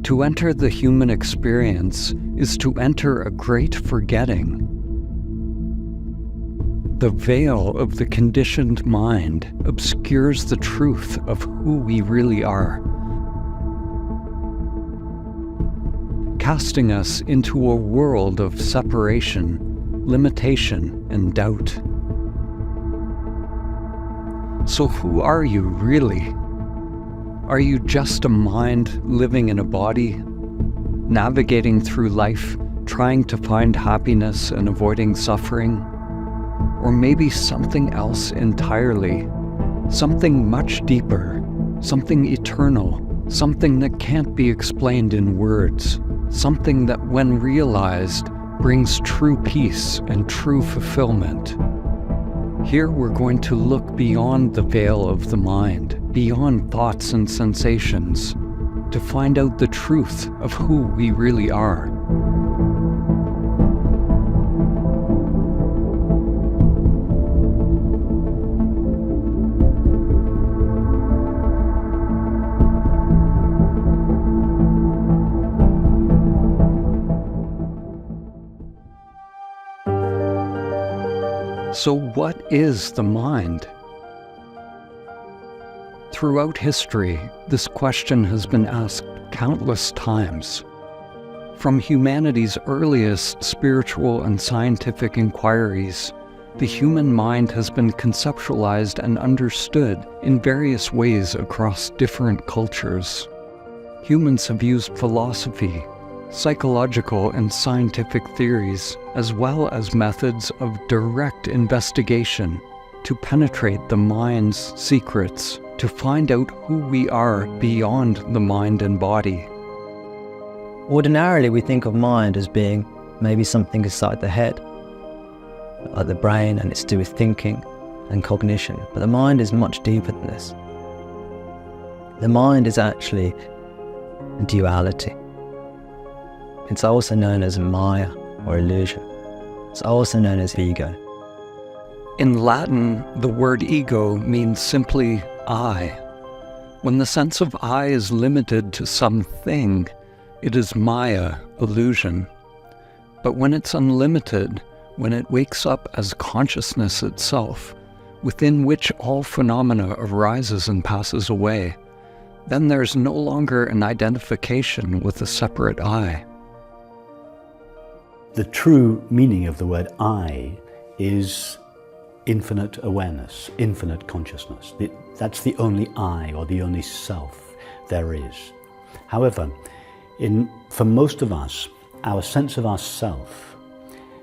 To enter the human experience is to enter a great forgetting. The veil of the conditioned mind obscures the truth of who we really are, casting us into a world of separation, limitation, and doubt. So who are you really? Are you just a mind living in a body, navigating through life, trying to find happiness and avoiding suffering? Or maybe something else entirely, something much deeper, something eternal, something that can't be explained in words, something that when realized brings true peace and true fulfillment. Here we're going to look beyond the veil of the mind, beyond thoughts and sensations, to find out the truth of who we really are. So what is the mind? Throughout history, this question has been asked countless times. From humanity's earliest spiritual and scientific inquiries, the human mind has been conceptualized and understood in various ways across different cultures. Humans have used philosophy, psychological and scientific theories, as well as methods of direct investigation to penetrate the mind's secrets, to find out who we are beyond the mind and body. Ordinarily, we think of mind as being maybe something inside the head, like the brain, and it's to do with thinking and cognition. But the mind is much deeper than this. The mind is actually a duality. It's also known as Maya or illusion. It's also known as ego. In Latin, the word ego means simply I. When the sense of I is limited to something, it is Maya, illusion. But when it's unlimited, when it wakes up as consciousness itself, within which all phenomena arises and passes away, then there's no longer an identification with a separate I. The true meaning of the word I is infinite awareness, infinite consciousness. That's the only I, or the only self there is. However, for most of us, our sense of ourself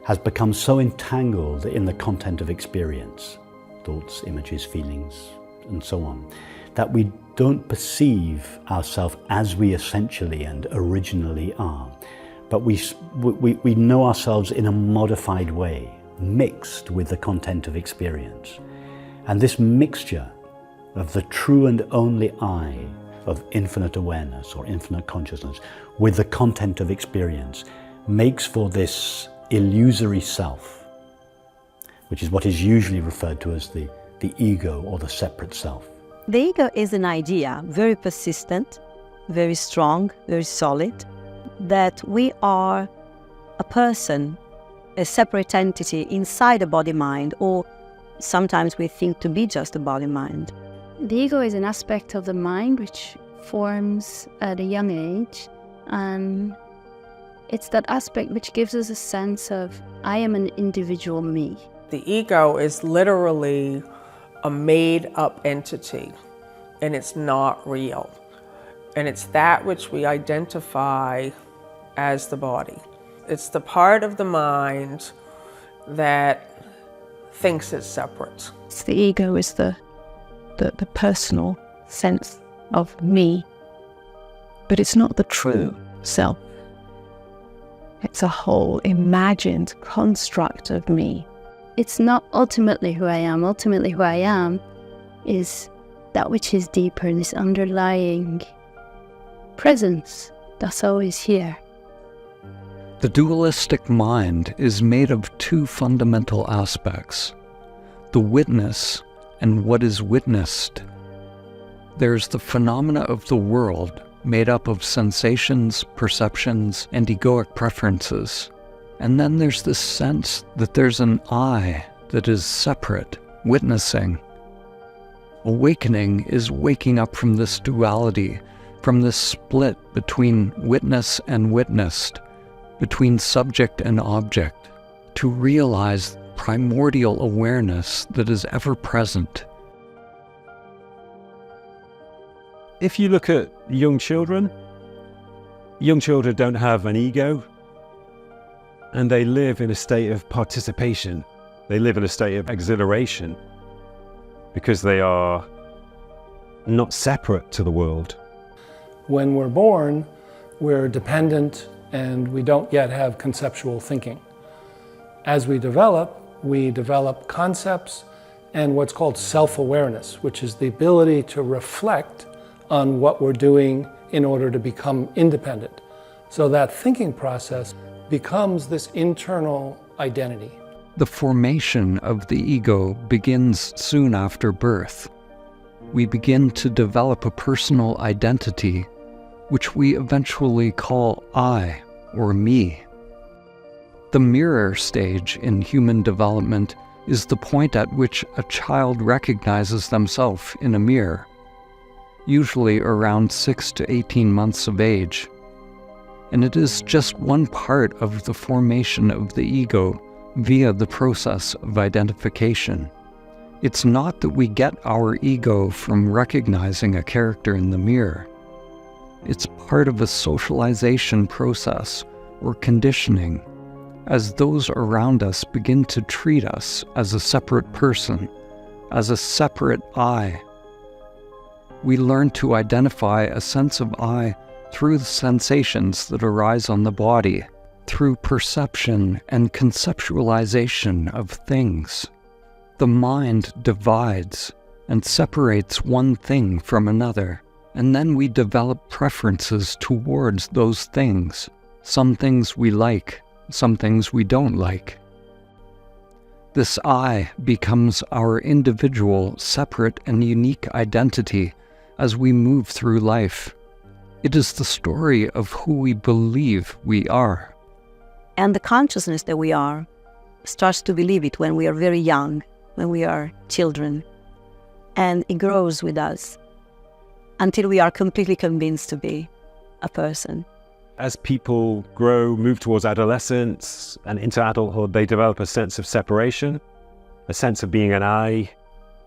has become so entangled in the content of experience, thoughts, images, feelings, and so on, that we don't perceive ourselves as we essentially and originally are. But we know ourselves in a modified way, mixed with the content of experience. And this mixture of the true and only I of infinite awareness or infinite consciousness with the content of experience makes for this illusory self, which is what is usually referred to as the ego or the separate self. The ego is an idea, very persistent, very strong, very solid, that we are a person, a separate entity inside a body-mind, or sometimes we think to be just a body-mind. The ego is an aspect of the mind which forms at a young age, and it's that aspect which gives us a sense of, I am an individual me. The ego is literally a made-up entity, and it's not real. And it's that which we identify as the body. It's the part of the mind that thinks it's separate. The ego is the personal sense of me, but it's not the true self. It's a whole imagined construct of me. It's not ultimately who I am. Ultimately who I am is that which is deeper, this underlying presence that's always here. The dualistic mind is made of two fundamental aspects: the witness and what is witnessed. There's the phenomena of the world, made up of sensations, perceptions, and egoic preferences. And then there's this sense that there's an I that is separate, witnessing. Awakening is waking up from this duality, from this split between witness and witnessed, between subject and object, to realize primordial awareness that is ever present. If you look at young children don't have an ego, and they live in a state of participation. They live in a state of exhilaration because they are not separate to the world. When we're born, we're dependent and we don't yet have conceptual thinking. As we develop concepts and what's called self-awareness, which is the ability to reflect on what we're doing in order to become independent. So that thinking process becomes this internal identity. The formation of the ego begins soon after birth. We begin to develop a personal identity, which we eventually call I or me. The mirror stage in human development is the point at which a child recognizes themselves in a mirror, usually around 6 to 18 months of age. And it is just one part of the formation of the ego via the process of identification. It's not that we get our ego from recognizing a character in the mirror. It's part of a socialization process or conditioning, as those around us begin to treat us as a separate person, as a separate I. We learn to identify a sense of I through the sensations that arise on the body, through perception and conceptualization of things. The mind divides and separates one thing from another, and then we develop preferences towards those things. Some things we like, some things we don't like. This I becomes our individual, separate, and unique identity as we move through life. It is the story of who we believe we are. And the consciousness that we are starts to believe it when we are very young, when we are children. And it grows with us until we are completely convinced to be a person. As people grow, move towards adolescence and into adulthood, they develop a sense of separation, a sense of being an I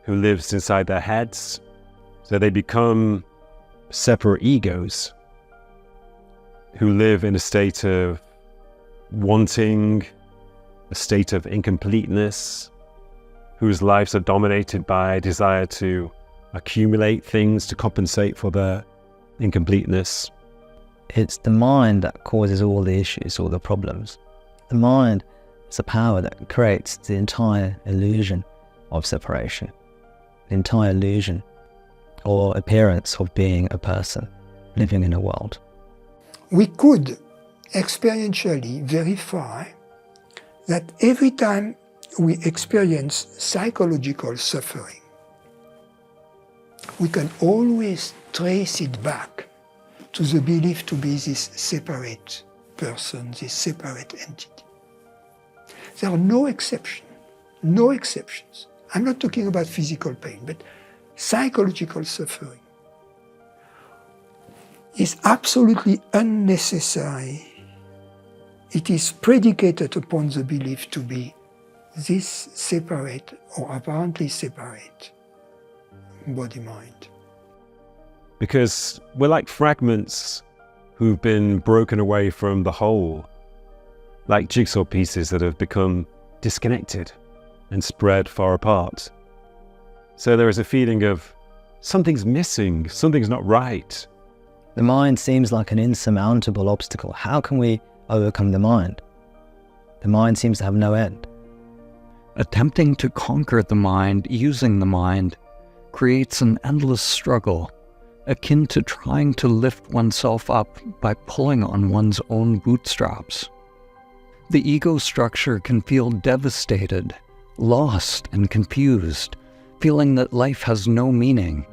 who lives inside their heads. So they become separate egos who live in a state of wanting, a state of incompleteness, whose lives are dominated by a desire to accumulate things to compensate for their incompleteness. It's the mind that causes all the issues, all the problems. The mind is the power that creates the entire illusion of separation, the entire illusion or appearance of being a person living in a world. We could experientially verify that every time we experience psychological suffering, we can always trace it back to the belief to be this separate person, this separate entity. There are no exceptions. I'm not talking about physical pain, but psychological suffering is absolutely unnecessary. It is predicated upon the belief to be this separate or apparently separate body-mind. Because we're like fragments who've been broken away from the whole, like jigsaw pieces that have become disconnected and spread far apart. So there is a feeling of something's missing, something's not right. The mind seems like an insurmountable obstacle. How can we overcome the mind? The mind seems to have no end. Attempting to conquer the mind using the mind creates an endless struggle, akin to trying to lift oneself up by pulling on one's own bootstraps. The ego structure can feel devastated, lost and confused, feeling that life has no meaning.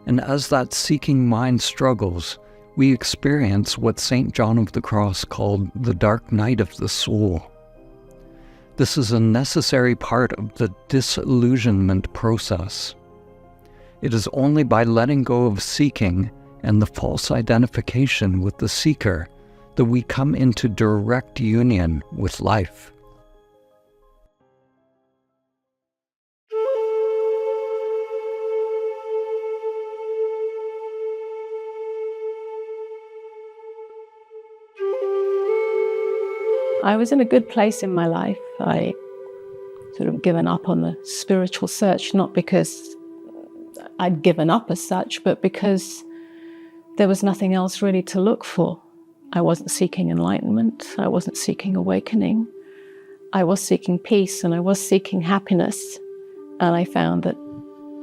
And as that seeking mind struggles, we experience what St. John of the Cross called the dark night of the soul. This is a necessary part of the disillusionment process. It is only by letting go of seeking and the false identification with the seeker that we come into direct union with life. I was in a good place in my life. I sort of given up on the spiritual search, not because I'd given up as such, but because there was nothing else really to look for. I wasn't seeking enlightenment. I wasn't seeking awakening. I was seeking peace and I was seeking happiness. And I found that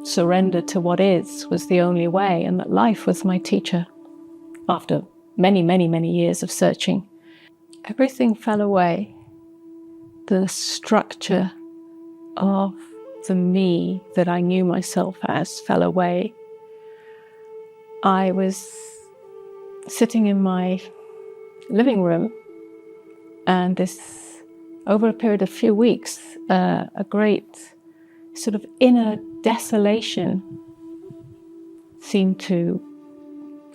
surrender to what is was the only way, and that life was my teacher. After many, many, many years of searching, everything fell away. The structure of the me that I knew myself as fell away. I was sitting in my living room, and over a period of a few weeks, a great sort of inner desolation seemed to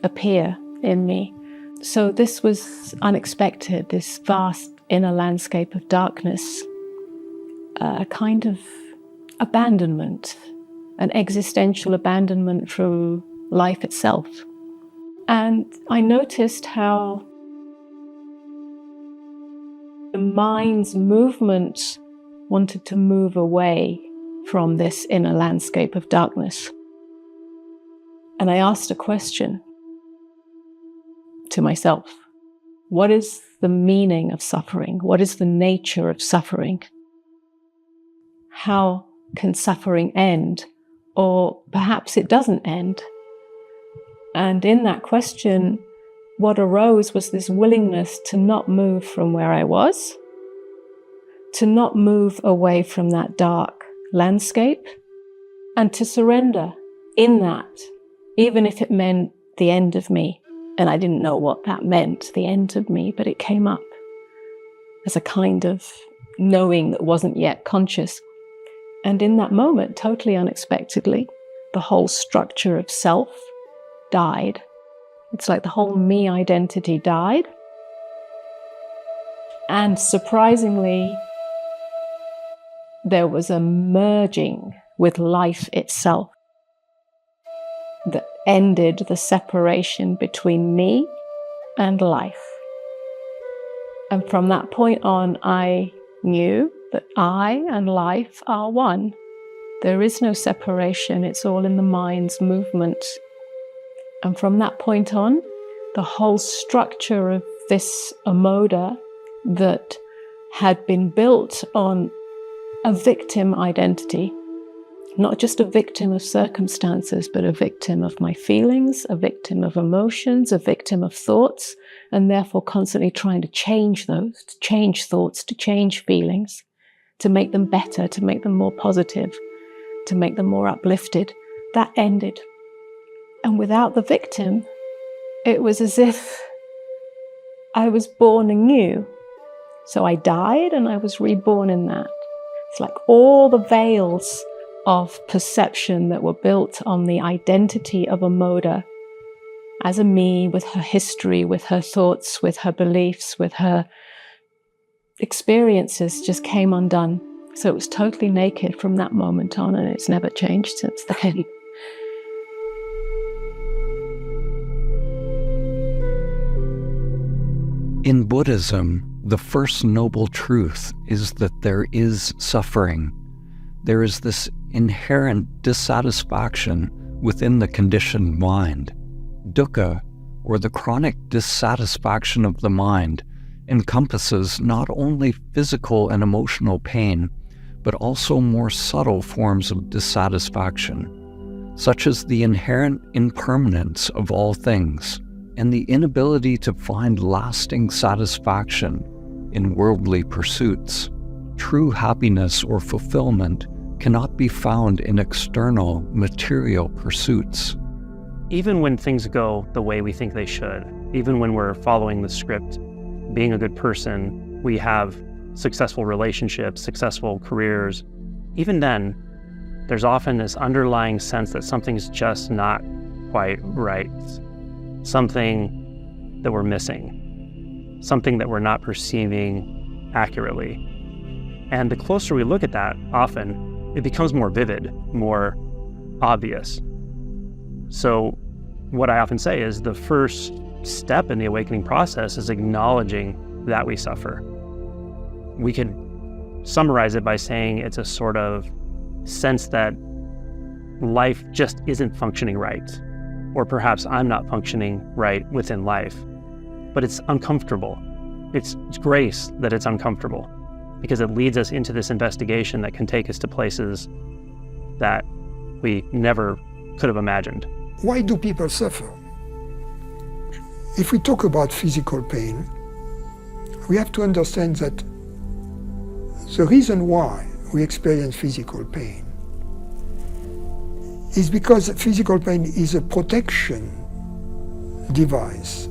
appear in me. So this was unexpected, this vast inner landscape of darkness, a kind of abandonment, an existential abandonment from life itself. And I noticed how the mind's movement wanted to move away from this inner landscape of darkness. And I asked a question to myself. What is the meaning of suffering? What is the nature of suffering? How can suffering end? Or perhaps it doesn't end. And in that question, what arose was this willingness to not move from where I was, to not move away from that dark landscape, and to surrender in that, even if it meant the end of me. And I didn't know what that meant, the end of me, but it came up as a kind of knowing that wasn't yet conscious. And in that moment, totally unexpectedly, the whole structure of self died. It's like the whole me identity died. And surprisingly, there was a merging with life itself that ended the separation between me and life. And from that point on, I knew that I and life are one. There is no separation, it's all in the mind's movement. And from that point on, the whole structure of this amoda that had been built on a victim identity, not just a victim of circumstances, but a victim of my feelings, a victim of emotions, a victim of thoughts, and therefore constantly trying to change those, to change thoughts, to change feelings, to make them better, to make them more positive, to make them more uplifted. That ended. And without the victim, it was as if I was born anew. So I died and I was reborn in that. It's like all the veils of perception that were built on the identity of a moda as a me, with her history, with her thoughts, with her beliefs, with her experiences, just came undone. So it was totally naked from that moment on, and it's never changed since then. In Buddhism, the first noble truth is that there is suffering. There is this inherent dissatisfaction within the conditioned mind. Dukkha, or the chronic dissatisfaction of the mind, encompasses not only physical and emotional pain, but also more subtle forms of dissatisfaction, such as the inherent impermanence of all things, and the inability to find lasting satisfaction in worldly pursuits. True happiness or fulfillment cannot be found in external material pursuits. even when things go the way we think they should, even when we're following the script, being a good person, we have successful relationships, successful careers, even then, there's often this underlying sense that something's just not quite right. Something that we're missing, something that we're not perceiving accurately. And the closer we look at that, often, it becomes more vivid, more obvious. So what I often say is the first step in the awakening process is acknowledging that we suffer. We could summarize it by saying it's a sort of sense that life just isn't functioning right, or perhaps I'm not functioning right within life. But it's uncomfortable. It's grace that it's uncomfortable, because it leads us into this investigation that can take us to places that we never could have imagined. Why do people suffer? If we talk about physical pain, we have to understand that the reason why we experience physical pain is because physical pain is a protection device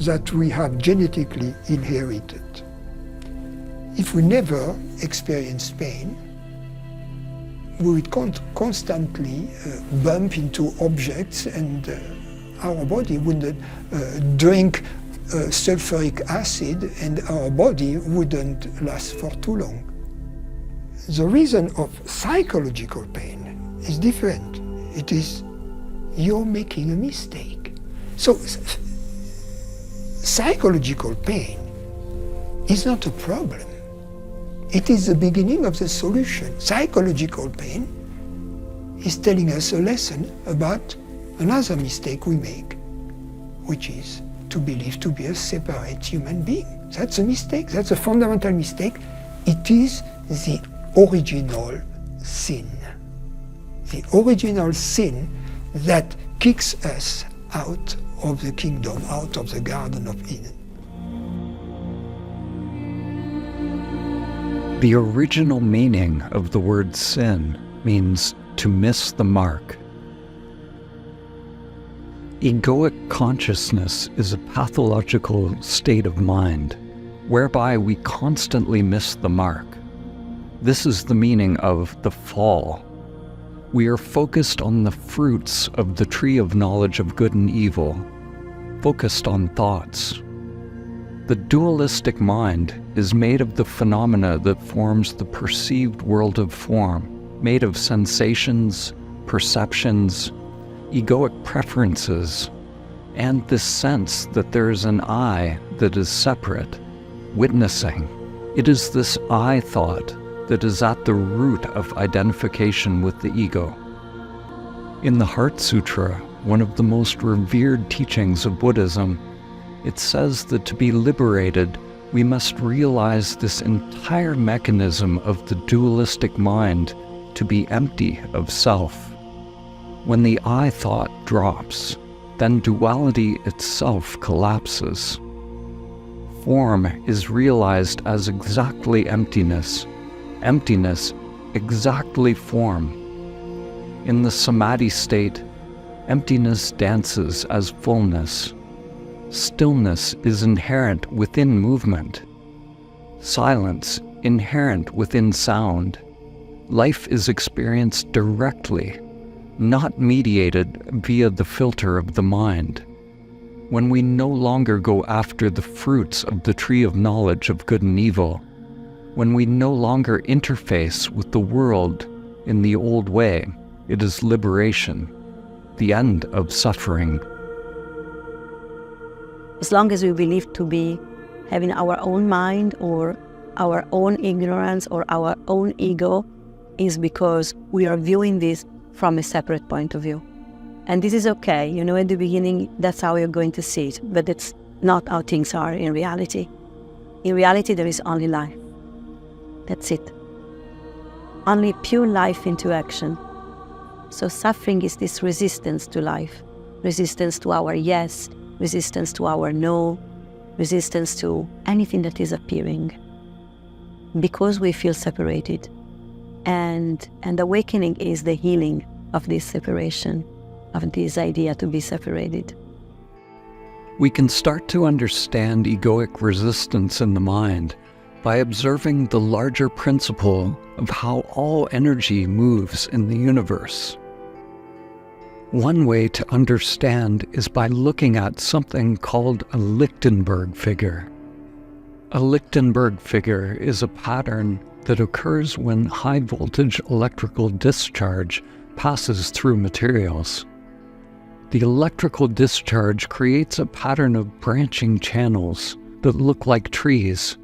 that we have genetically inherited. If we never experience pain, we would constantly bump into objects, and our body wouldn't drink sulfuric acid, and our body wouldn't last for too long. The reason of psychological pain is different. It is you're making a mistake. So psychological pain is not a problem. It is the beginning of the solution. Psychological pain is telling us a lesson about another mistake we make, which is to believe to be a separate human being. That's a mistake. That's a fundamental mistake. It is the original sin. The original sin that kicks us out of the kingdom, out of the Garden of Eden. The original meaning of the word sin means to miss the mark. Egoic consciousness is a pathological state of mind whereby we constantly miss the mark. This is the meaning of the fall. We are focused on the fruits of the tree of knowledge of good and evil, focused on thoughts. The dualistic mind is made of the phenomena that forms the perceived world of form, made of sensations, perceptions, egoic preferences, and this sense that there is an I that is separate, witnessing. It is this I thought that is at the root of identification with the ego. In the Heart Sutra, one of the most revered teachings of Buddhism, it says that to be liberated, we must realize this entire mechanism of the dualistic mind to be empty of self. When the I thought drops, then duality itself collapses. Form is realized as exactly emptiness, emptiness exactly form. In the samadhi state, emptiness dances as fullness. Stillness is inherent within movement. Silence inherent within sound. Life is experienced directly, not mediated via the filter of the mind. When we no longer go after the fruits of the tree of knowledge of good and evil, when we no longer interface with the world in the old way, it is liberation, the end of suffering. As long as we believe to be having our own mind or our own ignorance or our own ego, is because we are viewing this from a separate point of view. And this is okay, you know, at the beginning, that's how you're going to see it, but it's not how things are in reality. In reality, there is only life. That's it. Only pure life into action. So suffering is this resistance to life, resistance to our yes, resistance to our no, resistance to anything that is appearing, because we feel separated. And awakening is the healing of this separation. of this idea to be separated. We can start to understand egoic resistance in the mind by observing the larger principle of how all energy moves in the universe. One way to understand is by looking at something called a Lichtenberg figure. A Lichtenberg figure is a pattern that occurs when high-voltage electrical discharge passes through materials. The electrical discharge creates a pattern of branching channels that look like trees.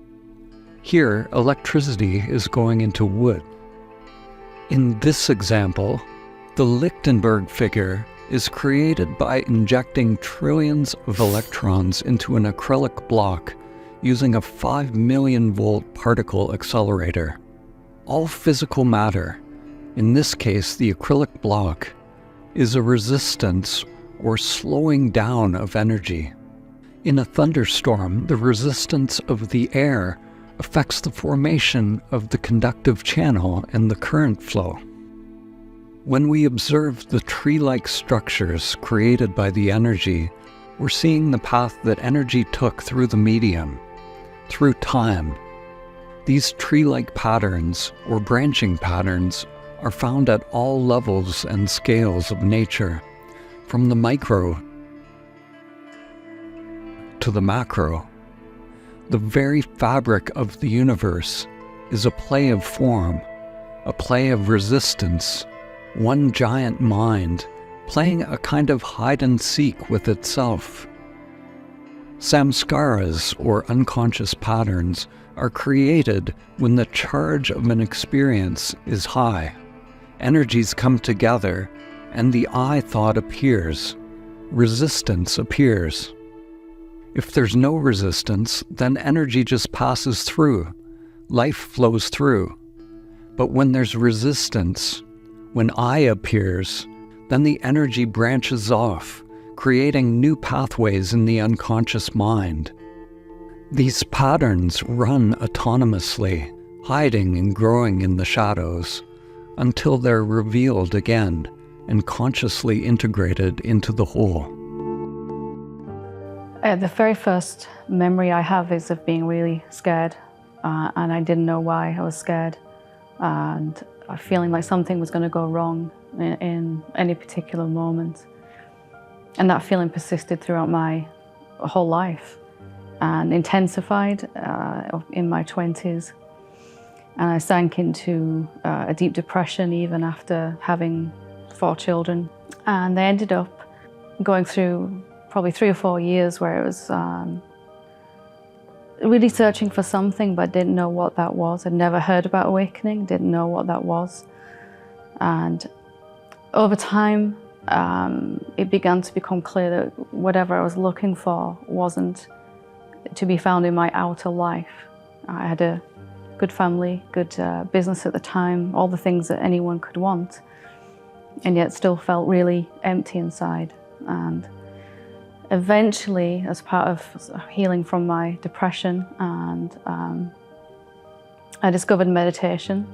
Here, electricity is going into wood. In this example, the Lichtenberg figure is created by injecting trillions of electrons into an acrylic block using a 5 million volt particle accelerator. All physical matter, in this case the acrylic block, is a resistance or slowing down of energy. In a thunderstorm, the resistance of the air affects the formation of the conductive channel and the current flow. When we observe the tree-like structures created by the energy, we're seeing the path that energy took through the medium, through time. These tree-like patterns, or branching patterns, are found at all levels and scales of nature, from the micro to the macro. The very fabric of the universe is a play of form, a play of resistance, one giant mind playing a kind of hide-and-seek with itself. Samskaras, or unconscious patterns, are created when the charge of an experience is high. Energies come together, and the I thought appears. Resistance appears. If there's no resistance, then energy just passes through. Life flows through. But when there's resistance, when I appears, then the energy branches off, creating new pathways in the unconscious mind. These patterns run autonomously, hiding and growing in the shadows, until they're revealed again and consciously integrated into the whole. The very first memory I have is of being really scared, and I didn't know why I was scared, and feeling like something was going to go wrong in any particular moment. And that feeling persisted throughout my whole life and intensified in my 20s. And I sank into a deep depression even after having 4 children. And I ended up going through probably 3 or 4 years where it was really searching for something, but didn't know what that was. I'd never heard about awakening, didn't know what that was. And over time, it began to become clear that whatever I was looking for wasn't to be found in my outer life. I had a good family, good business at the time, all the things that anyone could want, and yet still felt really empty inside. And eventually, as part of healing from my depression, and I discovered meditation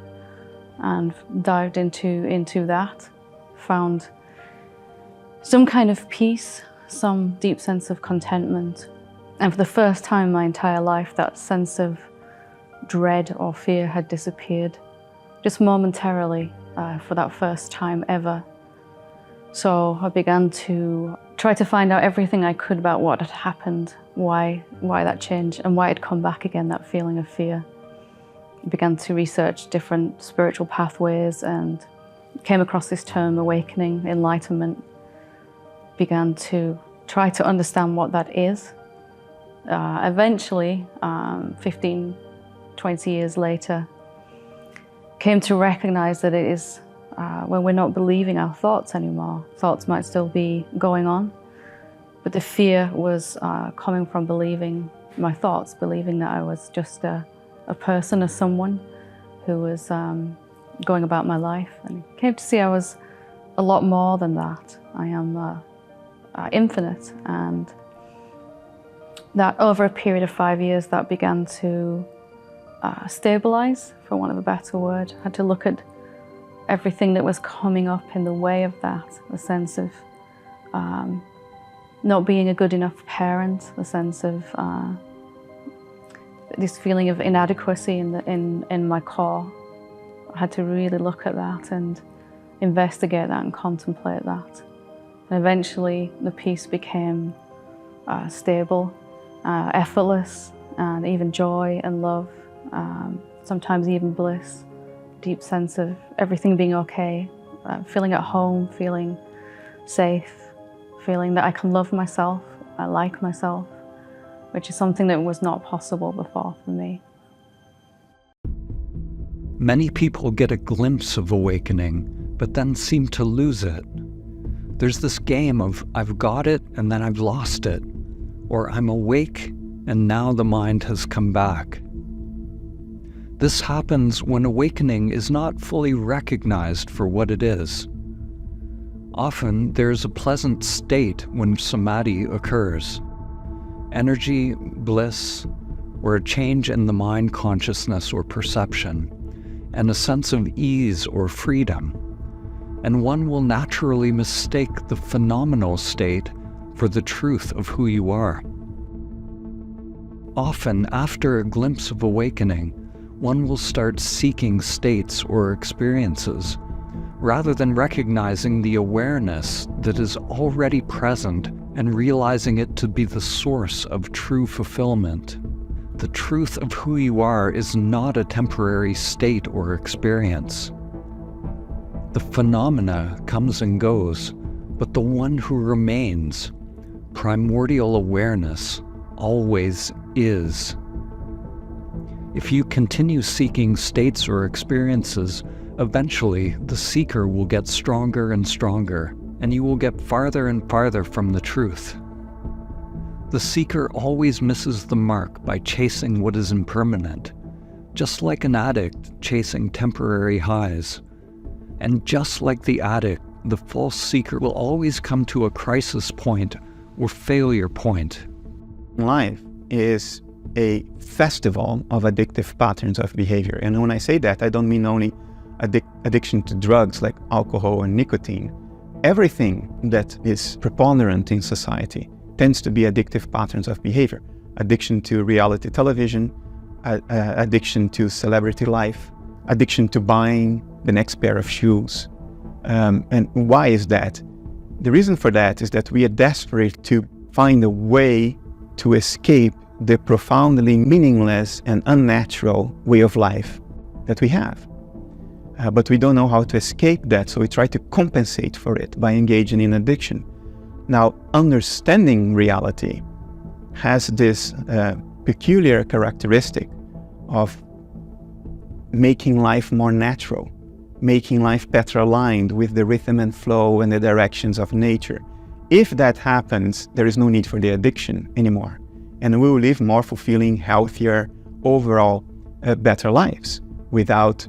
and dived into that, found some kind of peace, some deep sense of contentment. And for the first time in my entire life, that sense of dread or fear had disappeared, just momentarily, for that first time ever. So I began to try to find out everything I could about what had happened, why that changed, and why it had come back again, that feeling of fear. I began to research different spiritual pathways and came across this term, awakening, enlightenment. Began to try to understand what that is. Eventually, 15, 20 years later, came to recognize that it is when we're not believing our thoughts anymore. Thoughts might still be going on, but the fear was coming from believing my thoughts, believing that I was just a person, someone who was going about my life. And came to see I was a lot more than that. I am infinite, and that over a period of 5 years that began to stabilize, for want of a better word. I had to look at everything that was coming up in the way of that, the sense of not being a good enough parent, the sense of this feeling of inadequacy in my core. I had to really look at that and investigate that and contemplate that. And eventually the peace became stable, effortless, and even joy and love, sometimes even bliss, deep sense of everything being okay, feeling at home, feeling safe, feeling that I can love myself, I like myself, which is something that was not possible before for me. Many people get a glimpse of awakening, but then seem to lose it. There's this game of I've got it and then I've lost it, or I'm awake and now the mind has come back. This happens when awakening is not fully recognized for what it is. Often there's a pleasant state when samadhi occurs. Energy, bliss, or a change in the mind consciousness or perception, and a sense of ease or freedom. And one will naturally mistake the phenomenal state for the truth of who you are. Often, after a glimpse of awakening, one will start seeking states or experiences, rather than recognizing the awareness that is already present and realizing it to be the source of true fulfillment. The truth of who you are is not a temporary state or experience. The phenomena comes and goes, but the one who remains, primordial awareness, always is. If you continue seeking states or experiences, eventually the seeker will get stronger and stronger, and you will get farther and farther from the truth. The seeker always misses the mark by chasing what is impermanent, just like an addict chasing temporary highs. And just like the addict, the false seeker will always come to a crisis point or failure point. Life is a festival of addictive patterns of behavior. And when I say that, I don't mean only addiction to drugs like alcohol and nicotine. Everything that is preponderant in society tends to be addictive patterns of behavior. Addiction to reality television, addiction to celebrity life, addiction to buying the next pair of shoes. And why is that? The reason for that is that we are desperate to find a way to escape the profoundly meaningless and unnatural way of life that we have. But we don't know how to escape that, so we try to compensate for it by engaging in addiction. Now, understanding reality has this peculiar characteristic of making life more natural, making life better aligned with the rhythm and flow and the directions of nature. If that happens, there is no need for the addiction anymore, and we will live more fulfilling, healthier, overall better lives without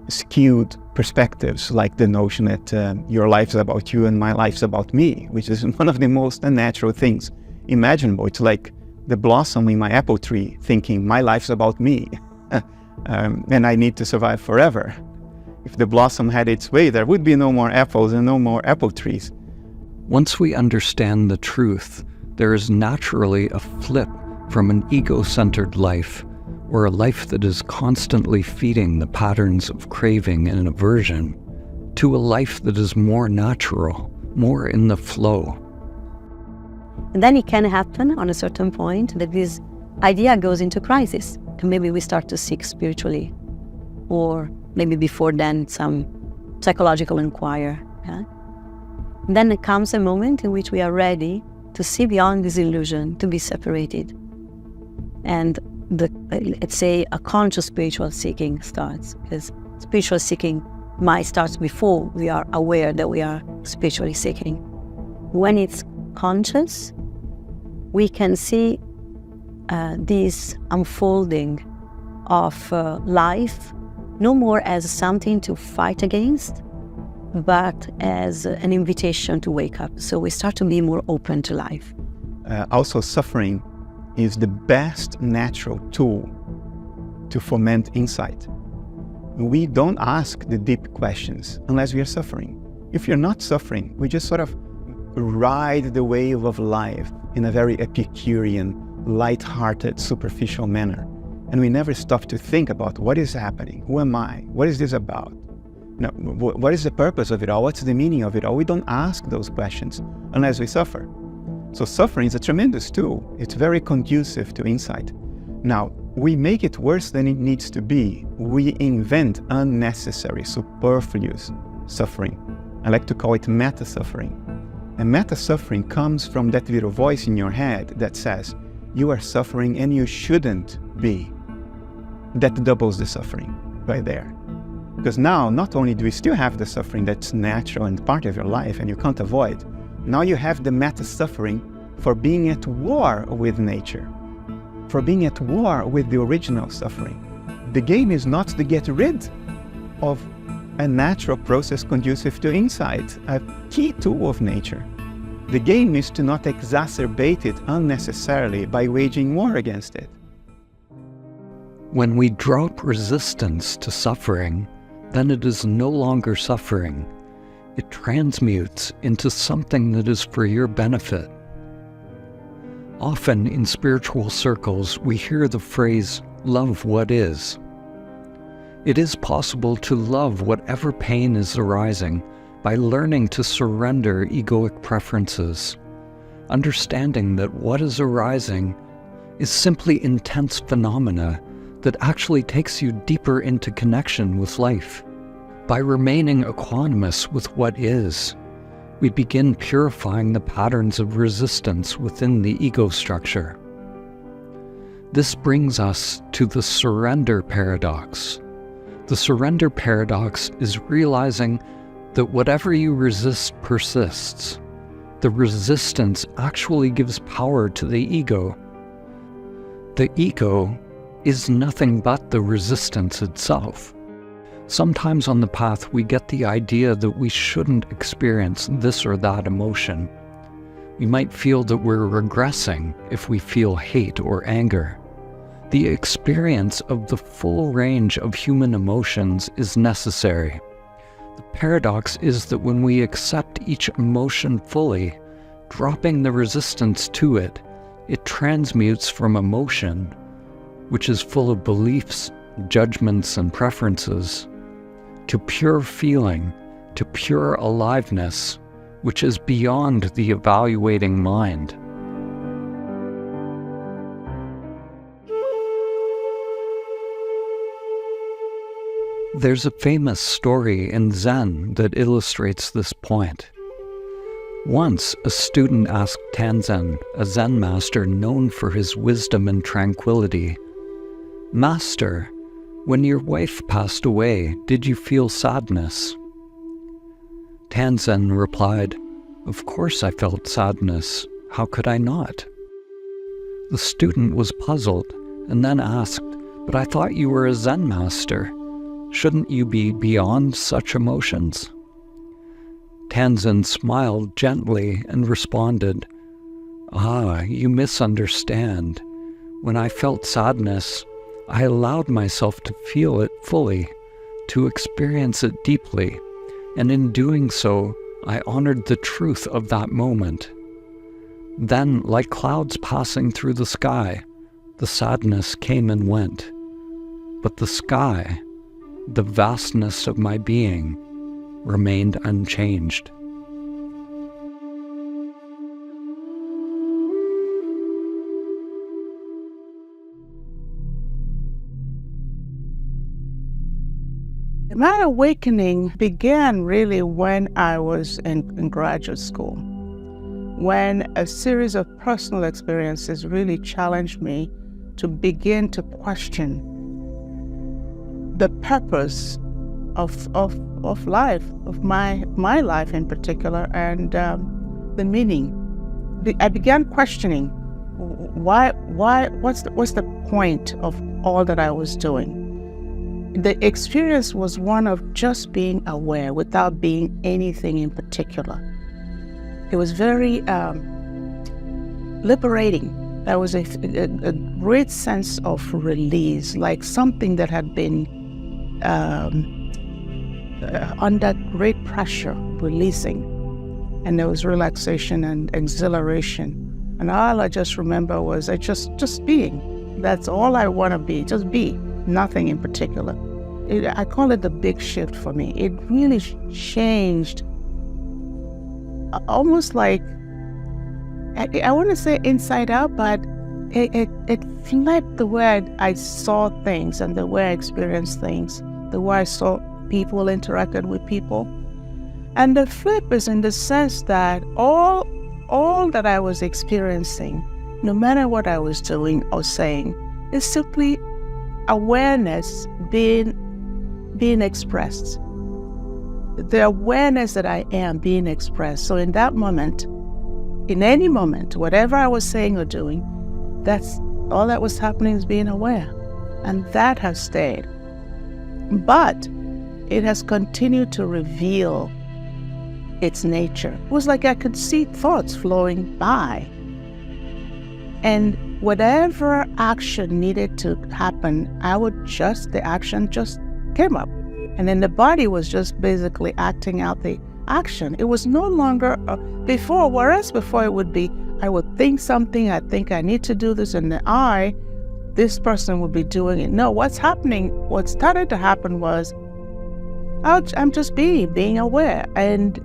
skewed perspectives like the notion that your life is about you and my life is about me, which is one of the most unnatural things imaginable. It's like the blossom in my apple tree thinking my life's about me and I need to survive forever. If the blossom had its way, there would be no more apples and no more apple trees. Once we understand the truth, there is naturally a flip from an ego-centered life, or a life that is constantly feeding the patterns of craving and aversion, to a life that is more natural, more in the flow. And then it can happen on a certain point that this idea goes into crisis. And maybe we start to seek spiritually, or maybe before then some psychological inquiry. Yeah? And then there comes a moment in which we are ready to see beyond this illusion, to be separated. And let's say a conscious spiritual seeking starts, because spiritual seeking might start before we are aware that we are spiritually seeking. When it's conscious, we can see this unfolding of life no more as something to fight against, but as an invitation to wake up. So we start to be more open to life. Also, suffering is the best natural tool to foment insight. We don't ask the deep questions unless we are suffering. If you're not suffering, we just sort of ride the wave of life in a very Epicurean, light-hearted, superficial manner. And we never stop to think about what is happening, who am I, what is this about? You know, what is the purpose of it all, what's the meaning of it all? We don't ask those questions unless we suffer. So suffering is a tremendous tool. It's very conducive to insight. Now, we make it worse than it needs to be. We invent unnecessary, superfluous suffering. I like to call it meta-suffering. And meta-suffering comes from that little voice in your head that says, you are suffering and you shouldn't be. That doubles the suffering right there. Because now, not only do you still have the suffering that's natural and part of your life and you can't avoid, now you have the meta-suffering for being at war with nature, for being at war with the original suffering. The game is not to get rid of a natural process conducive to insight, a key tool of nature. The game is to not exacerbate it unnecessarily by waging war against it. When we drop resistance to suffering, then it is no longer suffering. It transmutes into something that is for your benefit. Often in spiritual circles, we hear the phrase, love what is. It is possible to love whatever pain is arising by learning to surrender egoic preferences, understanding that what is arising is simply intense phenomena that actually takes you deeper into connection with life. By remaining equanimous with what is, we begin purifying the patterns of resistance within the ego structure. This brings us to the surrender paradox. The surrender paradox is realizing that whatever you resist persists. The resistance actually gives power to the ego. The ego is nothing but the resistance itself. Sometimes on the path we get the idea that we shouldn't experience this or that emotion. We might feel that we're regressing if we feel hate or anger. The experience of the full range of human emotions is necessary. The paradox is that when we accept each emotion fully, dropping the resistance to it, it transmutes from emotion, which is full of beliefs, judgments, and preferences, to pure feeling, to pure aliveness, which is beyond the evaluating mind. There's a famous story in Zen that illustrates this point. Once, a student asked Tanzen, a Zen master known for his wisdom and tranquility, "Master, when your wife passed away, did you feel sadness?" Tanzen replied, "Of course I felt sadness. How could I not?" The student was puzzled and then asked, "But I thought you were a Zen master. Shouldn't you be beyond such emotions?" Tanzen smiled gently and responded, "Ah, you misunderstand. When I felt sadness, I allowed myself to feel it fully, to experience it deeply, and in doing so, I honored the truth of that moment. Then, like clouds passing through the sky, the sadness came and went. But the sky, the vastness of my being, remained unchanged." My awakening began really when I was in graduate school, when a series of personal experiences really challenged me to begin to question the purpose of life, of my life in particular, and the meaning. I began questioning what's the point of all that I was doing. The experience was one of just being aware without being anything in particular. It was very liberating. There was a great sense of release, like something that had been under great pressure, releasing. and there was relaxation and exhilaration. And all I just remember was just being. That's all I want to be, just be, nothing in particular. I call it the big shift for me. It really changed, almost like, I want to say inside out, but it flipped the way I saw things and the way I experienced things, the way I saw people, interacted with people. And the flip is in the sense that all that I was experiencing, no matter what I was doing or saying, is simply awareness being expressed. The awareness that I am being expressed. So in that moment, in any moment, whatever I was saying or doing, that's all that was happening, is being aware. And that has stayed. But it has continued to reveal its nature. It was like I could see thoughts flowing by. And whatever action needed to happen, the action just came up. And then the body was just basically acting out the action. It was no longer whereas before it would be, I would think something, I think I need to do this, and then this person would be doing it. No, what started to happen was, I'm just being aware, and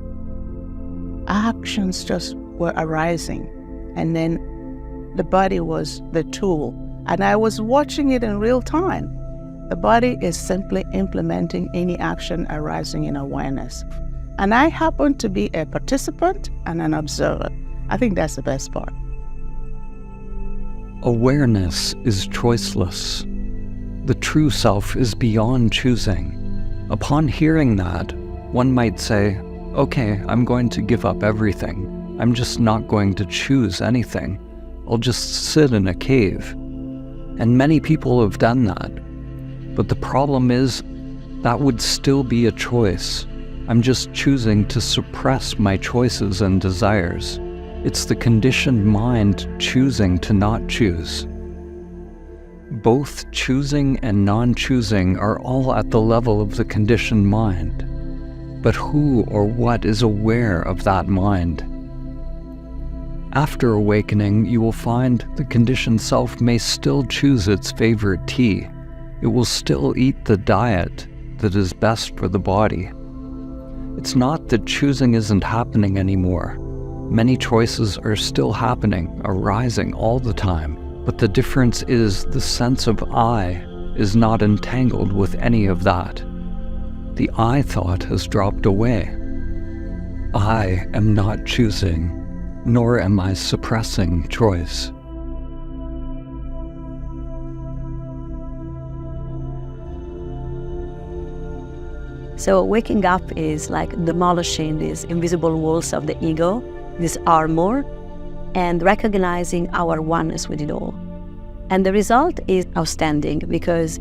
actions just were arising. And then the body was the tool, and I was watching it in real time. The body is simply implementing any action arising in awareness. And I happen to be a participant and an observer. I think that's the best part. Awareness is choiceless. The true self is beyond choosing. Upon hearing that, one might say, okay, I'm going to give up everything. I'm just not going to choose anything. I'll just sit in a cave. And many people have done that. But the problem is, that would still be a choice. I'm just choosing to suppress my choices and desires. It's the conditioned mind choosing to not choose. Both choosing and non-choosing are all at the level of the conditioned mind. But who or what is aware of that mind? After awakening, you will find the conditioned self may still choose its favorite tea. It will still eat the diet that is best for the body. It's not that choosing isn't happening anymore. Many choices are still happening, arising all the time, but the difference is the sense of I is not entangled with any of that. The I thought has dropped away. I am not choosing, nor am I suppressing choice. So waking up is like demolishing these invisible walls of the ego, this armor, and recognizing our oneness with it all. And the result is outstanding, because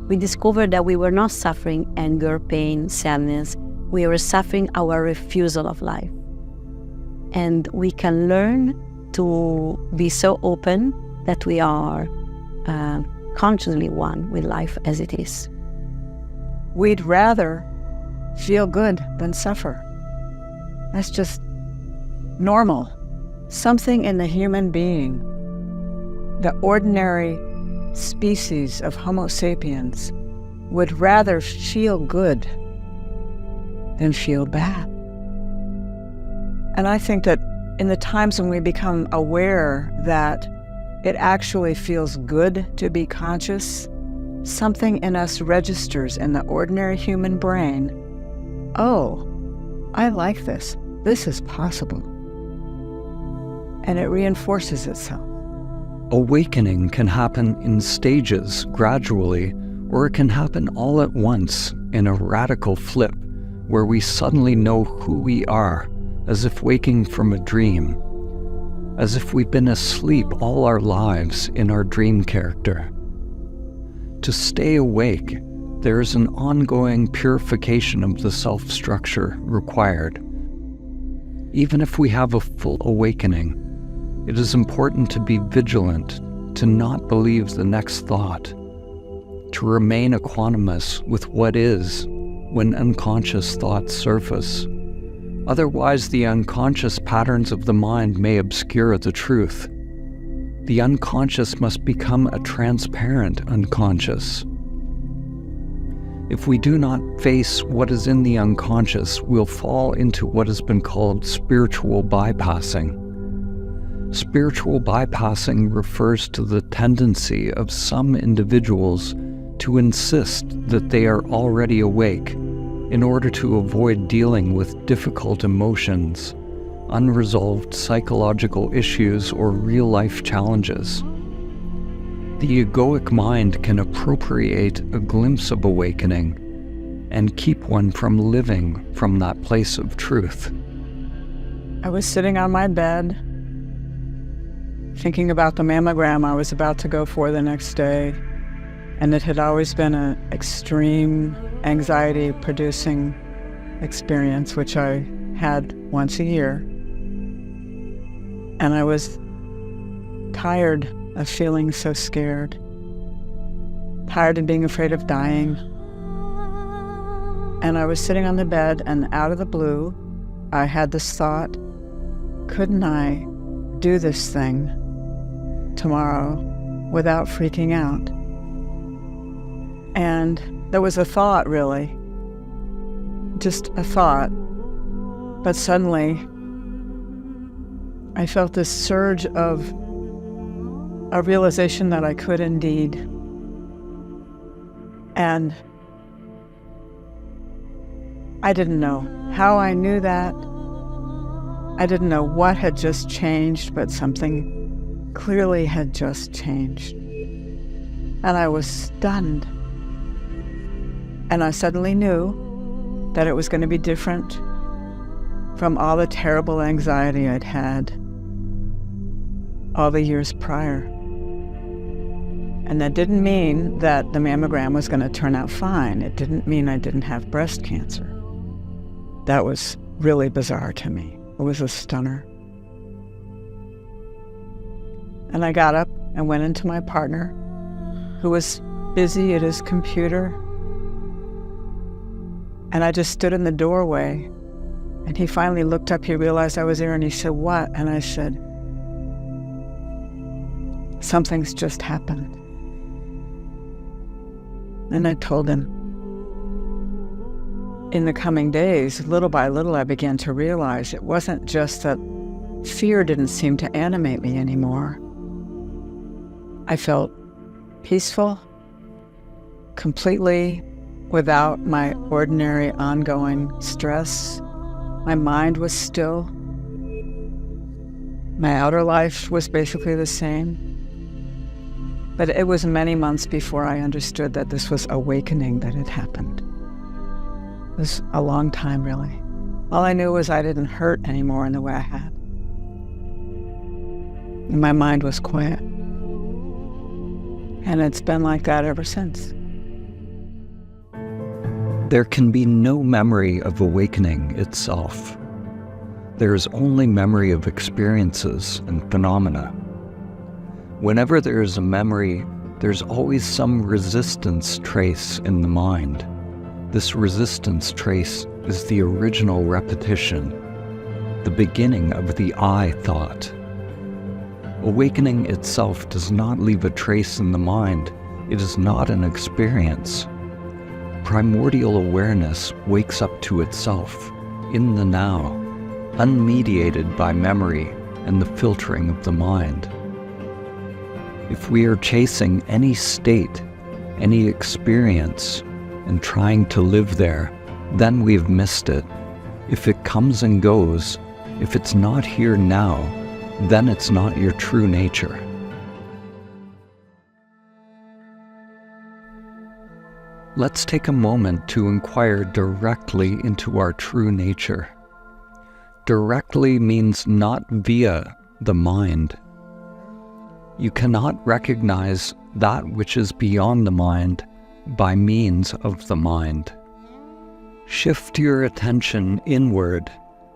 we discovered that we were not suffering anger, pain, sadness. We were suffering our refusal of life. And we can learn to be so open that we are consciously one with life as it is. We'd rather feel good than suffer. That's just normal. Something in the human being, the ordinary species of Homo sapiens, would rather feel good than feel bad. And I think that in the times when we become aware that it actually feels good to be conscious, something in us registers in the ordinary human brain, oh, I like this. This is possible. And it reinforces itself. Awakening can happen in stages, gradually, or it can happen all at once in a radical flip, where we suddenly know who we are, as if waking from a dream, as if we've been asleep all our lives in our dream character. To stay awake, there is an ongoing purification of the self-structure required. Even if we have a full awakening, it is important to be vigilant, to not believe the next thought, to remain equanimous with what is when unconscious thoughts surface. Otherwise, the unconscious patterns of the mind may obscure the truth. The unconscious must become a transparent unconscious. If we do not face what is in the unconscious, we'll fall into what has been called spiritual bypassing. Spiritual bypassing refers to the tendency of some individuals to insist that they are already awake in order to avoid dealing with difficult emotions, unresolved psychological issues, or real-life challenges. The egoic mind can appropriate a glimpse of awakening and keep one from living from that place of truth. I was sitting on my bed, thinking about the mammogram I was about to go for the next day, and it had always been an extreme anxiety-producing experience, which I had once a year. And I was tired of feeling so scared, tired of being afraid of dying. And I was sitting on the bed, and out of the blue, I had this thought, couldn't I do this thing tomorrow without freaking out? And there was a thought, really, just a thought. But suddenly, I felt this surge of a realization that I could indeed. And I didn't know how I knew that. I didn't know what had just changed, but something clearly had just changed. And I was stunned. And I suddenly knew that it was going to be different from all the terrible anxiety I'd had all the years prior. And that didn't mean that the mammogram was going to turn out fine. It didn't mean I didn't have breast cancer. That was really bizarre to me. It was a stunner. And I got up and went into my partner, who was busy at his computer. And I just stood in the doorway, and he finally looked up. He realized I was there, and he said, "What?" And I said, "Something's just happened." And I told him. In the coming days, little by little, I began to realize it wasn't just that fear didn't seem to animate me anymore. I felt peaceful, completely without my ordinary ongoing stress. My mind was still. My outer life was basically the same. But it was many months before I understood that this was awakening that had happened. It was a long time, really. All I knew was I didn't hurt anymore in the way I had. And my mind was quiet. And it's been like that ever since. There can be no memory of awakening itself. There is only memory of experiences and phenomena. Whenever there is a memory, there's always some resistance trace in the mind. This resistance trace is the original repetition, the beginning of the I thought. Awakening itself does not leave a trace in the mind. It is not an experience. Primordial awareness wakes up to itself, in the now, unmediated by memory and the filtering of the mind. If we are chasing any state, any experience, and trying to live there, then we've missed it. If it comes and goes, if it's not here now, then it's not your true nature. Let's take a moment to inquire directly into our true nature. Directly means not via the mind. You cannot recognize that which is beyond the mind by means of the mind. Shift your attention inward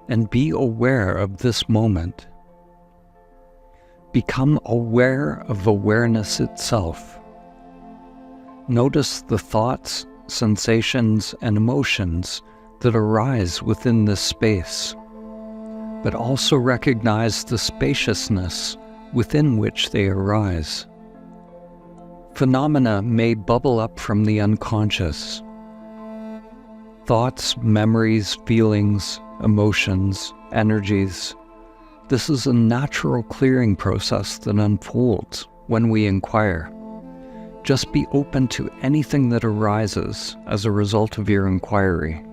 and be aware of this moment. Become aware of awareness itself. Notice the thoughts, sensations, and emotions that arise within this space. but also recognize the spaciousness within which they arise. Phenomena may bubble up from the unconscious. Thoughts, memories, feelings, emotions, energies. This is a natural clearing process that unfolds when we inquire. Just be open to anything that arises as a result of your inquiry.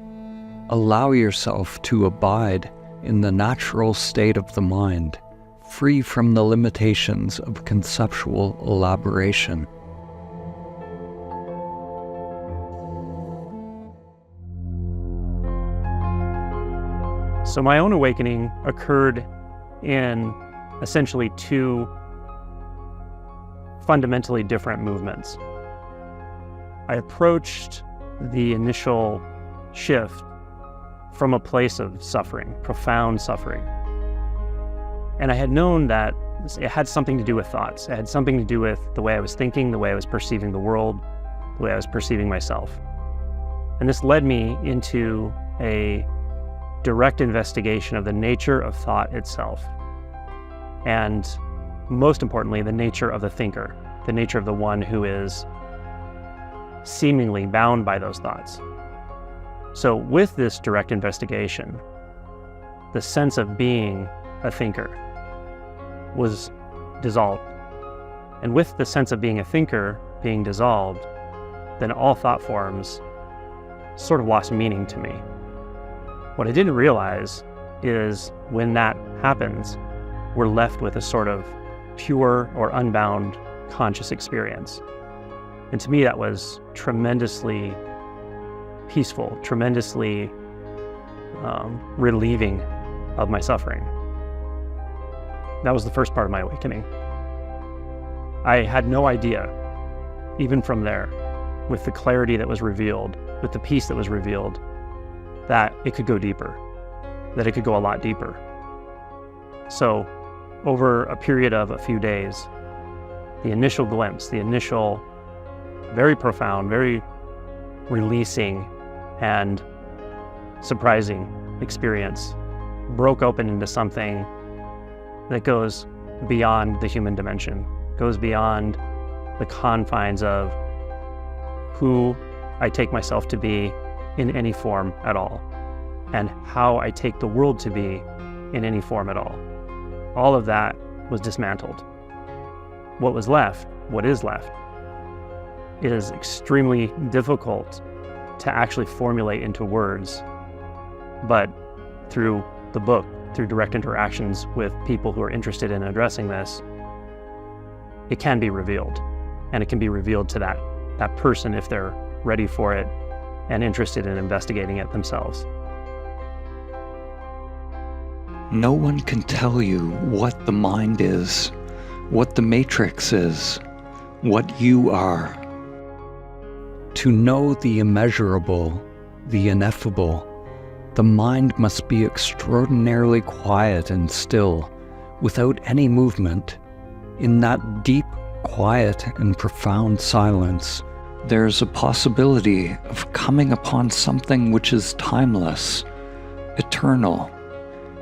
Allow yourself to abide in the natural state of the mind, free from the limitations of conceptual elaboration. So my own awakening occurred in essentially two fundamentally different movements. I approached the initial shift from a place of suffering, profound suffering. And I had known that it had something to do with thoughts. It had something to do with the way I was thinking, the way I was perceiving the world, the way I was perceiving myself. And this led me into a direct investigation of the nature of thought itself. And most importantly, the nature of the thinker, the nature of the one who is seemingly bound by those thoughts. So with this direct investigation, the sense of being a thinker was dissolved. And with the sense of being a thinker being dissolved, then all thought forms sort of lost meaning to me. What I didn't realize is when that happens, we're left with a sort of pure or unbound conscious experience. And to me, that was tremendously peaceful, tremendously relieving of my suffering. That was the first part of my awakening. I had no idea, even from there, with the clarity that was revealed, with the peace that was revealed, that it could go deeper, that it could go a lot deeper. So over a period of a few days, the initial glimpse, the initial very profound, very releasing and surprising experience broke open into something that goes beyond the human dimension, goes beyond the confines of who I take myself to be in any form at all, and how I take the world to be in any form at all. All of that was dismantled. What was left, what is left, it is extremely difficult to actually formulate into words, but through the book, through direct interactions with people who are interested in addressing this, it can be revealed, and it can be revealed to that person if they're ready for it and interested in investigating it themselves. No one can tell you what the mind is, what the matrix is, what you are. To know the immeasurable, the ineffable, the mind must be extraordinarily quiet and still, without any movement. In that deep, quiet, and profound silence, there's a possibility of coming upon something which is timeless, eternal,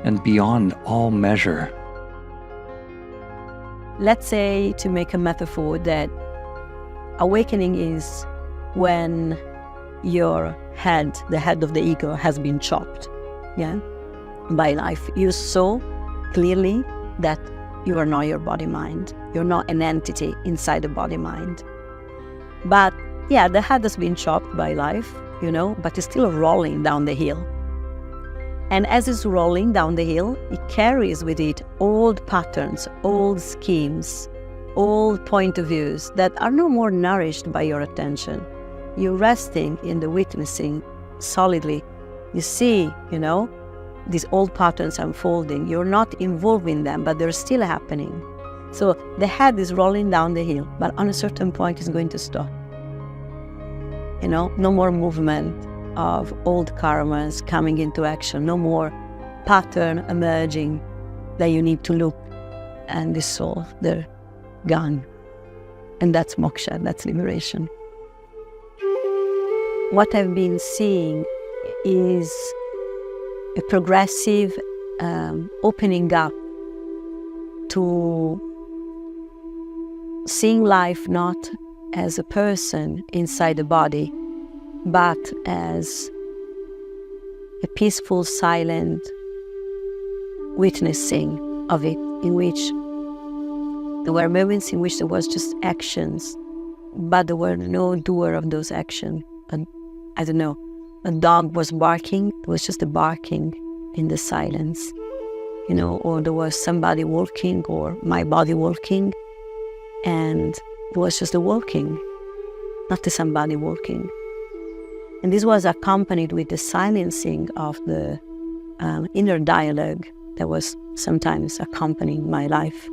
and beyond all measure. Let's say, to make a metaphor, that awakening is when your head, the head of the ego, has been chopped, by life. You saw clearly that you are not your body-mind. You're not an entity inside the body-mind. But the head has been chopped by life, but it's still rolling down the hill. And as it's rolling down the hill, it carries with it old patterns, old schemes, old point of views that are no more nourished by your attention. You're resting in the witnessing solidly. You see, these old patterns unfolding. You're not involved in them, but they're still happening. So the head is rolling down the hill, but on a certain point it's going to stop. No more movement of old karmas coming into action, no more pattern emerging that you need to look and dissolve. They're gone. And that's moksha, that's liberation. What I've been seeing is a progressive opening up to seeing life not as a person inside a body, but as a peaceful, silent witnessing of it, in which there were moments in which there was just actions, but there were no doer of those actions. And I don't know, a dog was barking, it was just a barking in the silence, you know, or there was somebody walking, or my body walking, and it was just a walking, not the somebody walking. And this was accompanied with the silencing of the inner dialogue that was sometimes accompanying my life.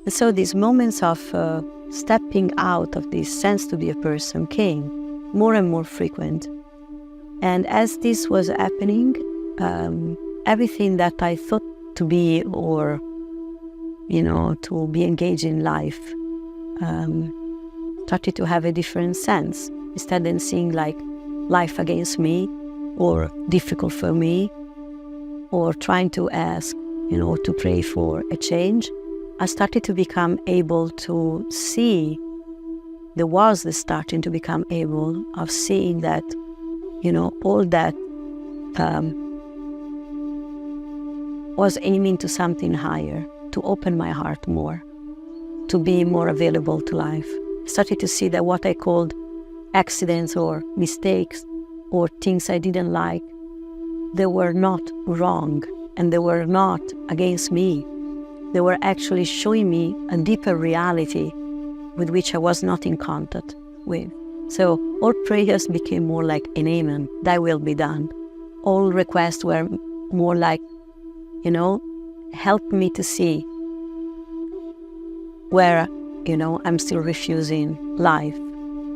And so these moments of stepping out of this sense to be a person came more and more frequent. And as this was happening, everything that I thought to be, or, you know, to be engaged in life, started to have a different sense. Instead of seeing like life against me, or difficult for me, or trying to ask, you know, to pray for a change, I started to become able to see, there was the starting to become able of seeing that, you know, all that was aiming to something higher, to open my heart more, to be more available to life. I started to see that what I called accidents or mistakes or things I didn't like, they were not wrong, and they were not against me. They were actually showing me a deeper reality with which I was not in contact with. So all prayers became more like an amen, thy will be done. All requests were more like, you know, help me to see where, you know, I'm still refusing life,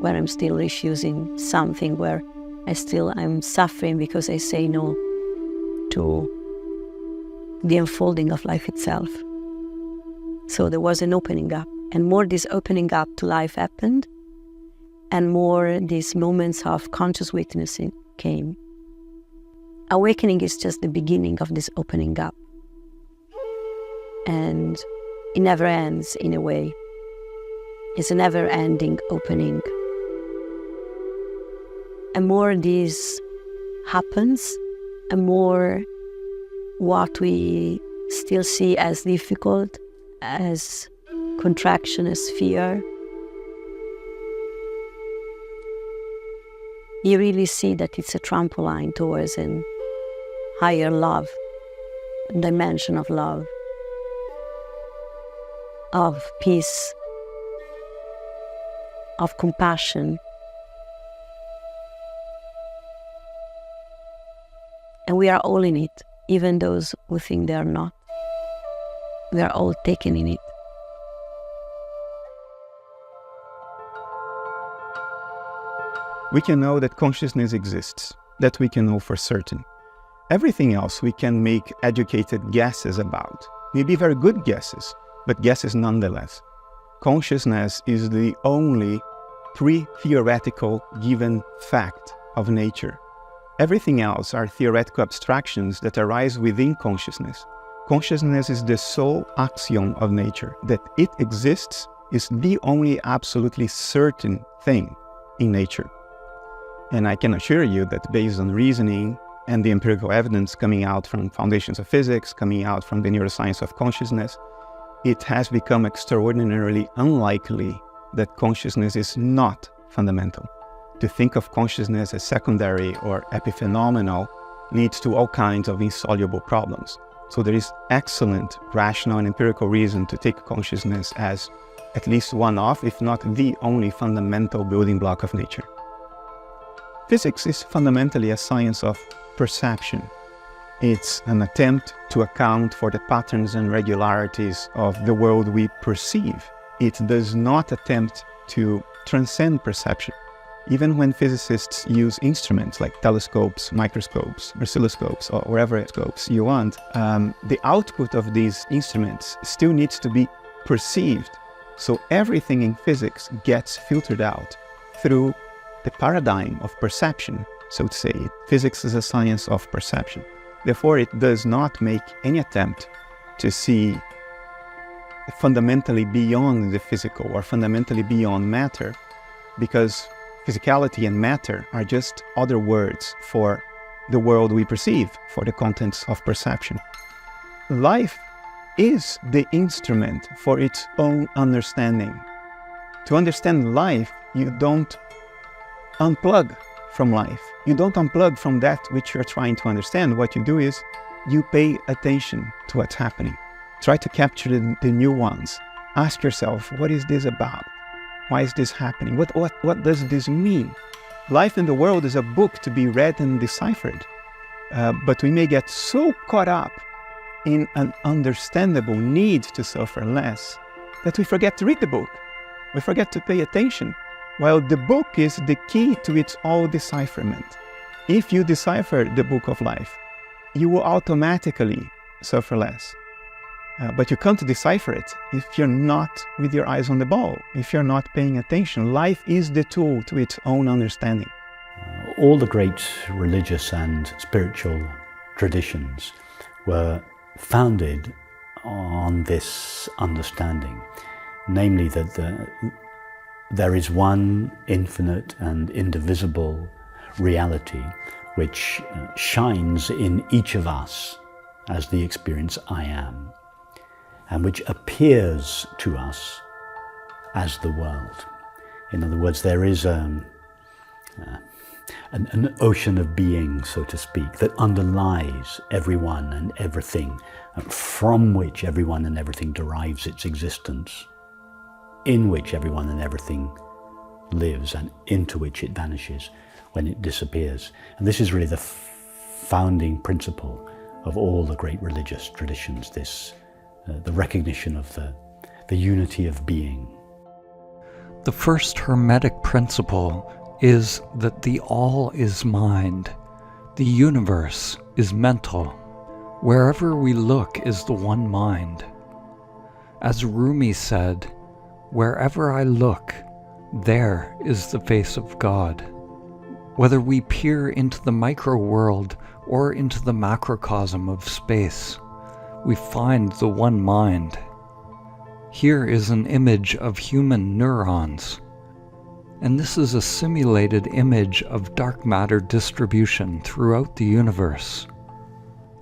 where I'm still refusing something, where I'm suffering because I say no to the unfolding of life itself. So there was an opening up, and more this opening up to life happened, and more these moments of conscious witnessing came. Awakening is just the beginning of this opening up, and it never ends in a way. It's a never-ending opening. And more this happens, and more what we still see as difficult, as contraction, as fear, you really see that it's a trampoline towards a higher love, a dimension of love, of peace, of compassion. And we are all in it, even those who think they are not. We are all taken in it. We can know that consciousness exists, that we can know for certain. Everything else we can make educated guesses about. Maybe very good guesses, but guesses nonetheless. Consciousness is the only pre-theoretical given fact of nature. Everything else are theoretical abstractions that arise within consciousness. Consciousness is the sole axiom of nature. That it exists is the only absolutely certain thing in nature. And I can assure you that based on reasoning and the empirical evidence coming out from foundations of physics, coming out from the neuroscience of consciousness, it has become extraordinarily unlikely that consciousness is not fundamental. To think of consciousness as secondary or epiphenomenal leads to all kinds of insoluble problems. So there is excellent rational and empirical reason to take consciousness as at least one of, if not the only fundamental building block of nature. Physics is fundamentally a science of perception. It's an attempt to account for the patterns and regularities of the world we perceive. It does not attempt to transcend perception. Even when physicists use instruments like telescopes, microscopes, oscilloscopes, or whatever scopes you want, the output of these instruments still needs to be perceived. So everything in physics gets filtered out through the paradigm of perception, so to say. Physics is a science of perception. Therefore, it does not make any attempt to see fundamentally beyond the physical or fundamentally beyond matter, because physicality and matter are just other words for the world we perceive, for the contents of perception. Life is the instrument for its own understanding. To understand life, you don't unplug from life. You don't unplug from that which you're trying to understand. What you do is you pay attention to what's happening. Try to capture the nuance. Ask yourself, what is this about? Why is this happening? What does this mean? Life in the world is a book to be read and deciphered. But we may get so caught up in an understandable need to suffer less that we forget to read the book. We forget to pay attention. While the book is the key to its all decipherment. If you decipher the book of life, you will automatically suffer less. But you can't decipher it if you're not with your eyes on the ball, if you're not paying attention. Life is the tool to its own understanding. All the great religious and spiritual traditions were founded on this understanding, namely that there is one infinite and indivisible reality which shines in each of us as the experience I am, and which appears to us as the world. In other words, there is an ocean of being, so to speak, that underlies everyone and everything, from which everyone and everything derives its existence, in which everyone and everything lives, and into which it vanishes when it disappears. And this is really the founding principle of all the great religious traditions, the recognition of the unity of being. The first Hermetic principle is that the all is mind. The universe is mental. Wherever we look is the one mind. As Rumi said, "Wherever I look, there is the face of God." Whether we peer into the micro-world or into the macrocosm of space, we find the one mind. Here is an image of human neurons, and this is a simulated image of dark matter distribution throughout the universe.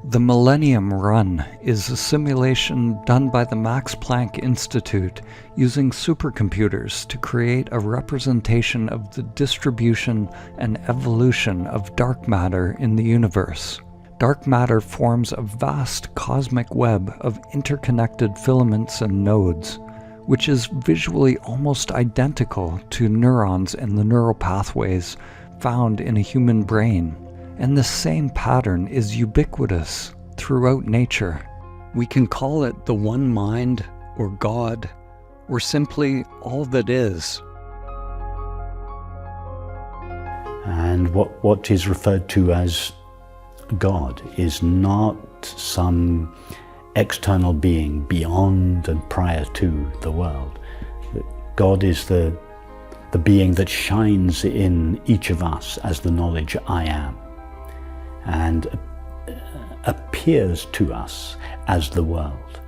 The Millennium Run is a simulation done by the Max Planck Institute using supercomputers to create a representation of the distribution and evolution of dark matter in the universe. Dark matter forms a vast cosmic web of interconnected filaments and nodes, which is visually almost identical to neurons and the neural pathways found in a human brain. And the same pattern is ubiquitous throughout nature. We can call it the one mind, or God, or simply all that is. And what is referred to as God is not some external being beyond and prior to the world. God is the being that shines in each of us as the knowledge I am, and appears to us as the world.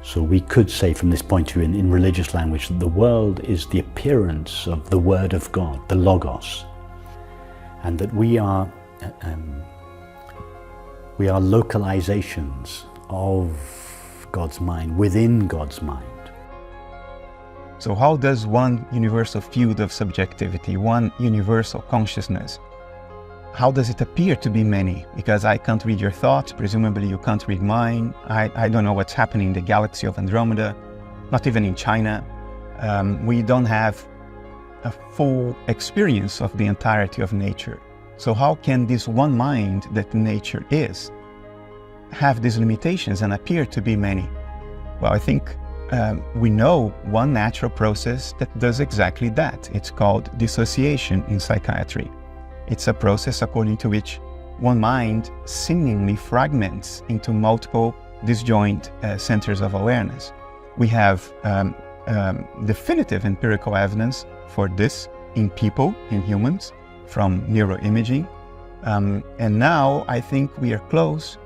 So we could say from this point of view in religious language that the world is the appearance of the Word of God, the Logos, and that we are localizations of God's mind, within God's mind. So how does one universal field of subjectivity, one universal consciousness, how does it appear to be many? Because I can't read your thoughts, presumably you can't read mine. I don't know what's happening in the galaxy of Andromeda, not even in China. We don't have a full experience of the entirety of nature. So how can this one mind that nature is have these limitations and appear to be many? Well, I think we know one natural process that does exactly that. It's called dissociation in psychiatry. It's a process according to which one mind seemingly fragments into multiple disjoint centers of awareness. We have definitive empirical evidence for this in people, in humans, from neuroimaging. And now I think we are close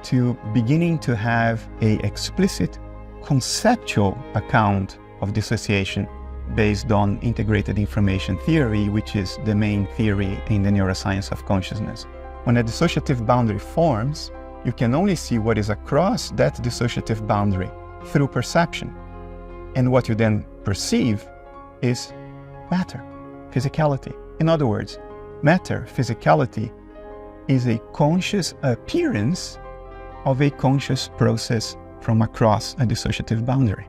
to beginning to have an explicit conceptual account of dissociation based on integrated information theory, which is the main theory in the neuroscience of consciousness. When a dissociative boundary forms, you can only see what is across that dissociative boundary through perception. And what you then perceive is matter, physicality. In other words, matter, physicality, is a conscious appearance of a conscious process from across a dissociative boundary.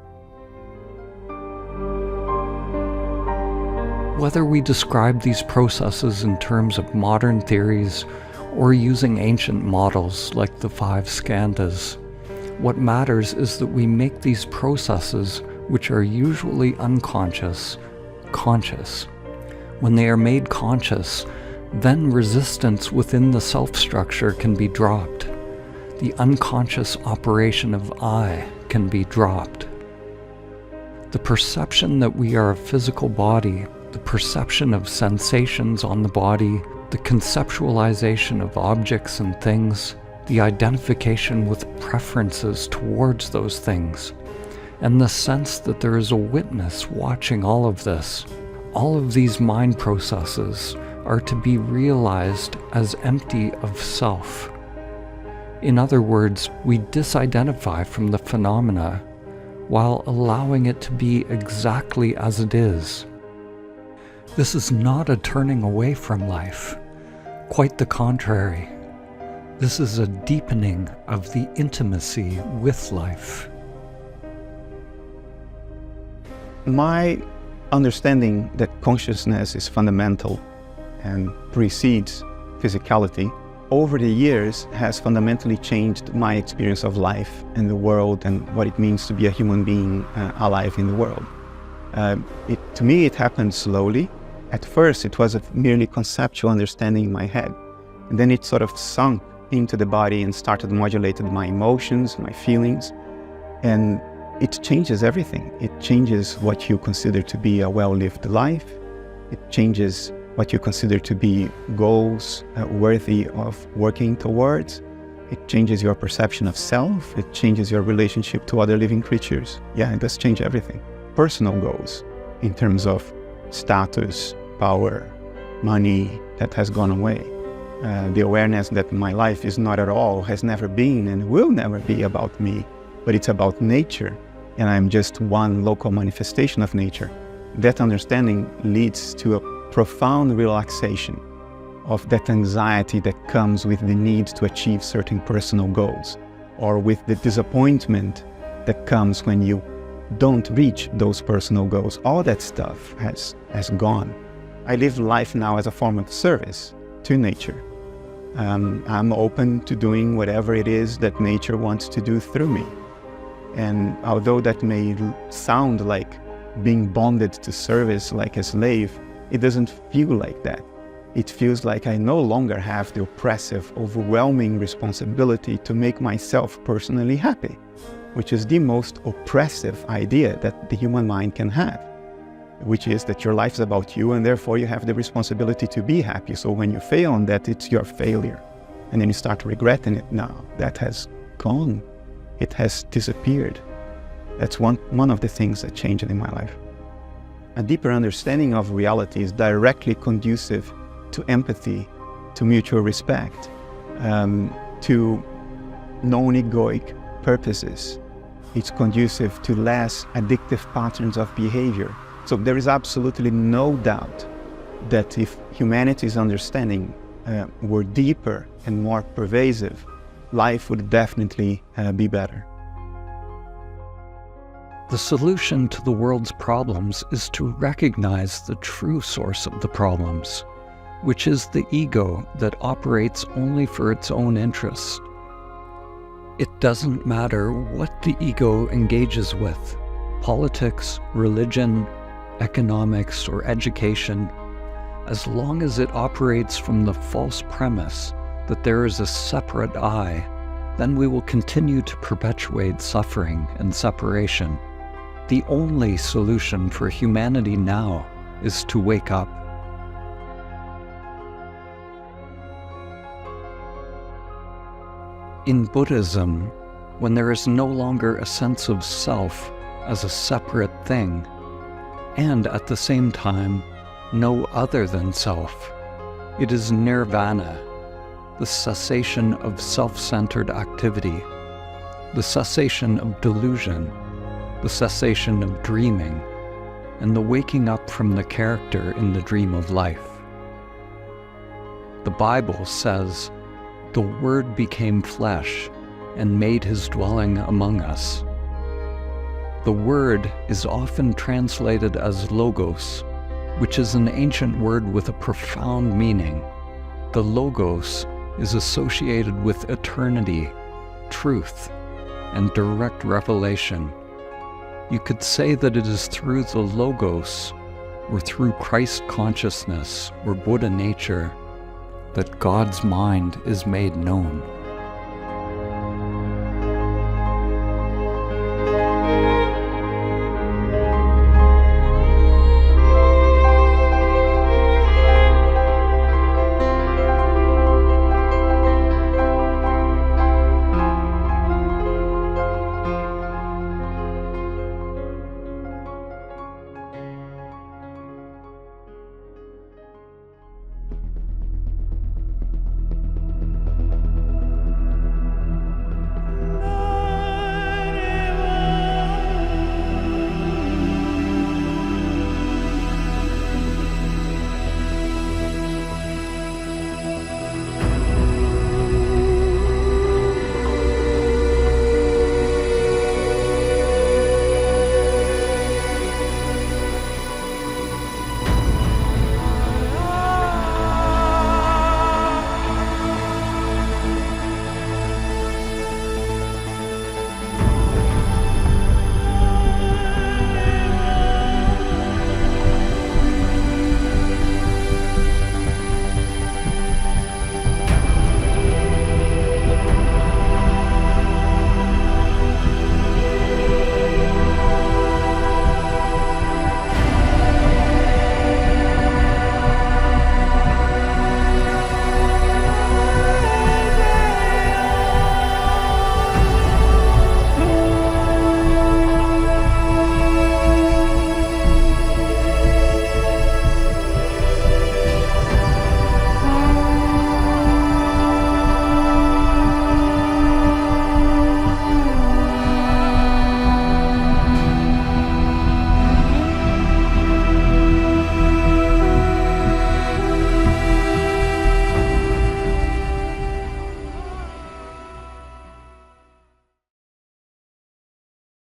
Whether we describe these processes in terms of modern theories or using ancient models like the 5 skandhas, what matters is that we make these processes, which are usually unconscious, conscious. When they are made conscious, then resistance within the self-structure can be dropped. The unconscious operation of I can be dropped. The perception that we are a physical body, the perception of sensations on the body, the conceptualization of objects and things, the identification with preferences towards those things, and the sense that there is a witness watching all of this. All of these mind processes are to be realized as empty of self. In other words, we disidentify from the phenomena while allowing it to be exactly as it is. This is not a turning away from life. Quite the contrary. This is a deepening of the intimacy with life. My understanding that consciousness is fundamental and precedes physicality over the years has fundamentally changed my experience of life and the world and what it means to be a human being alive in the world. To me, it happened slowly. At first, it was a merely conceptual understanding in my head. And then it sort of sunk into the body and started modulating my emotions, my feelings. And it changes everything. It changes what you consider to be a well-lived life. It changes what you consider to be goals worthy of working towards. It changes your perception of self. It changes your relationship to other living creatures. Yeah, it does change everything. Personal goals in terms of status, power, money, that has gone away. The awareness that my life is not at all, has never been and will never be about me, but it's about nature, and I'm just one local manifestation of nature. That understanding leads to a profound relaxation of that anxiety that comes with the need to achieve certain personal goals, or with the disappointment that comes when you don't reach those personal goals. All that stuff has gone. I live life now as a form of service to nature. I'm open to doing whatever it is that nature wants to do through me. And although that may sound like being bonded to service like a slave, it doesn't feel like that. It feels like I no longer have the oppressive, overwhelming responsibility to make myself personally happy, which is the most oppressive idea that the human mind can have, which is that your life is about you and therefore you have the responsibility to be happy. So when you fail on that, it's your failure. And then you start regretting it. Now that has gone. It has disappeared. That's one of the things that changed in my life. A deeper understanding of reality is directly conducive to empathy, to mutual respect, to non-egoic purposes. It's conducive to less addictive patterns of behavior. So there is absolutely no doubt that if humanity's understanding were deeper and more pervasive, life would definitely be better. The solution to the world's problems is to recognize the true source of the problems, which is the ego that operates only for its own interests. It doesn't matter what the ego engages with, politics, religion, economics, or education, as long as it operates from the false premise that there is a separate I, then we will continue to perpetuate suffering and separation. The only solution for humanity now is to wake up. In Buddhism, when there is no longer a sense of self as a separate thing, and at the same time, no other than self, it is nirvana, the cessation of self-centered activity, the cessation of delusion, the cessation of dreaming, and the waking up from the character in the dream of life. The Bible says, "The Word became flesh and made his dwelling among us." The word is often translated as logos, which is an ancient word with a profound meaning. The logos is associated with eternity, truth, and direct revelation. You could say that it is through the logos, or through Christ consciousness, or Buddha nature, that God's mind is made known.